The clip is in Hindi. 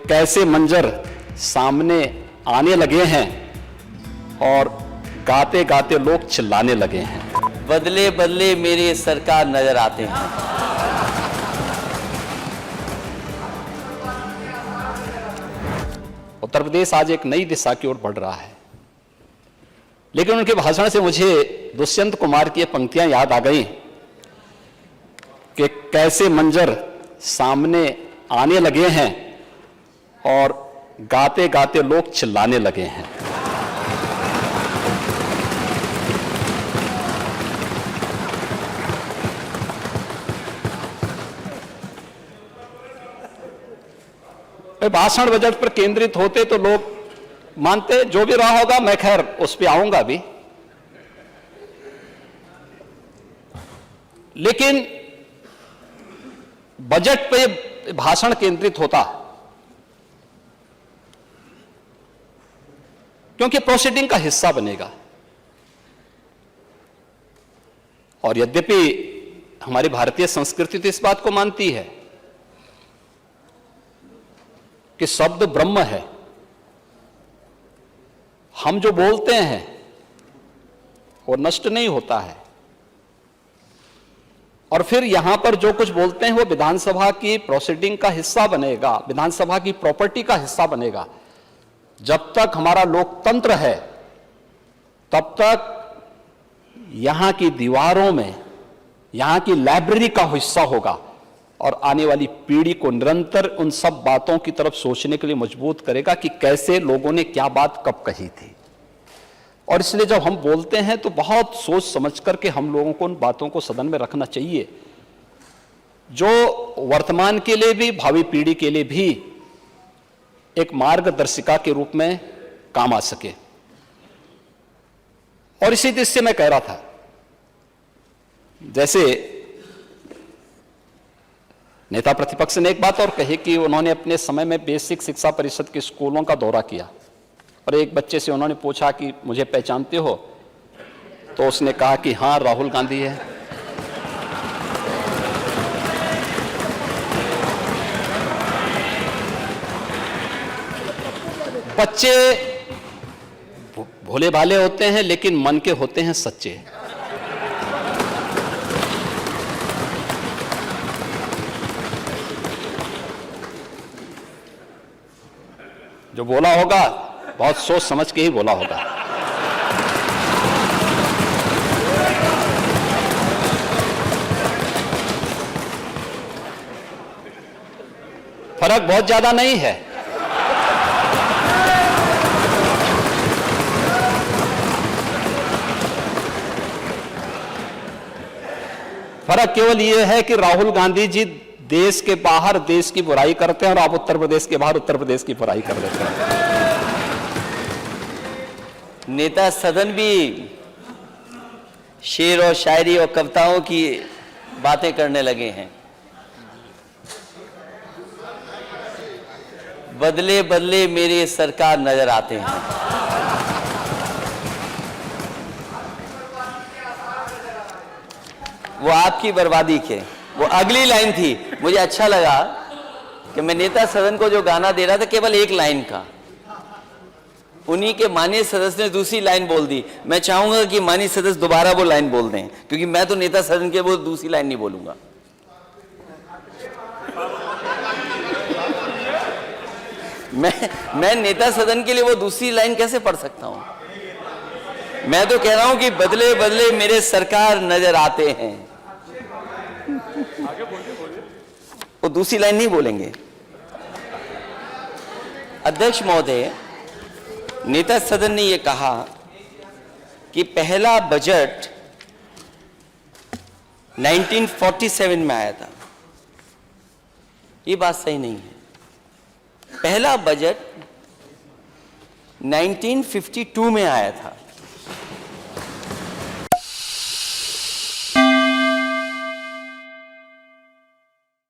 कैसे मंजर सामने आने लगे हैं और गाते गाते लोग चिल्लाने लगे हैं। बदले बदले मेरे सरकार नजर आते हैं। उत्तर प्रदेश आज एक नई दिशा की ओर बढ़ रहा है, लेकिन उनके भाषण से मुझे दुष्यंत कुमार की ये पंक्तियां याद आ गई कि कैसे मंजर सामने आने लगे हैं और गाते गाते लोग चिल्लाने लगे हैं। भाषण बजट पर केंद्रित होते तो लोग मानते, जो भी रहा होगा, मैं खैर उस पर आऊंगा भी, लेकिन बजट पे भाषण केंद्रित होता क्योंकि प्रोसीडिंग का हिस्सा बनेगा। और यद्यपि हमारी भारतीय संस्कृति तो इस बात को मानती है कि शब्द ब्रह्म है, हम जो बोलते हैं वो नष्ट नहीं होता है, और फिर यहां पर जो कुछ बोलते हैं वो विधानसभा की प्रोसीडिंग का हिस्सा बनेगा, विधानसभा की प्रॉपर्टी का हिस्सा बनेगा। जब तक हमारा लोकतंत्र है तब तक यहां की दीवारों में यहां की लाइब्रेरी का हिस्सा होगा और आने वाली पीढ़ी को निरंतर उन सब बातों की तरफ सोचने के लिए मजबूत करेगा कि कैसे लोगों ने क्या बात कब कही थी। और इसलिए जब हम बोलते हैं तो बहुत सोच समझ करके हम लोगों को उन बातों को सदन में रखना चाहिए, जो वर्तमान के लिए भी भावी पीढ़ी के लिए भी एक मार्गदर्शिका के रूप में काम आ सके। और इसी दृष्टि से मैं कह रहा था, जैसे नेता प्रतिपक्ष ने एक बात और कही कि उन्होंने अपने समय में बेसिक शिक्षा परिषद के स्कूलों का दौरा किया और एक बच्चे से उन्होंने पूछा कि मुझे पहचानते हो, तो उसने कहा कि हाँ, राहुल गांधी है। बच्चे भोले भाले होते हैं लेकिन मन के होते हैं सच्चे। जो बोला होगा बहुत सोच समझ के ही बोला होगा। फर्क बहुत ज्यादा नहीं है। फर्क केवल यह है कि राहुल गांधी जी देश के बाहर देश की बुराई करते हैं और आप उत्तर प्रदेश के बाहर उत्तर प्रदेश की बुराई कर देते हैं। नेता सदन भी शेर और शायरी और कविताओं की बातें करने लगे हैं। बदले बदले मेरे सरकार नजर आते हैं। वो आपकी बर्बादी के, वो अगली लाइन थी। मुझे अच्छा लगा कि मैं नेता सदन को जो गाना दे रहा था केवल एक लाइन का, उन्हीं के माननीय सदस्य ने दूसरी लाइन बोल दी। मैं चाहूंगा कि माननीय सदस्य दोबारा वो लाइन बोल दें, क्योंकि मैं तो नेता सदन के वो दूसरी लाइन नहीं बोलूंगा। मैं नेता सदन के लिए वो दूसरी लाइन कैसे पढ़ सकता हूं? मैं तो कह रहा हूं कि बदले बदले मेरे सरकार नजर आते हैं। वो दूसरी लाइन नहीं बोलेंगे। अध्यक्ष महोदय, नेता सदन ने यह कहा कि पहला बजट 1947 में आया था। ये बात सही नहीं है। पहला बजट 1952 में आया था।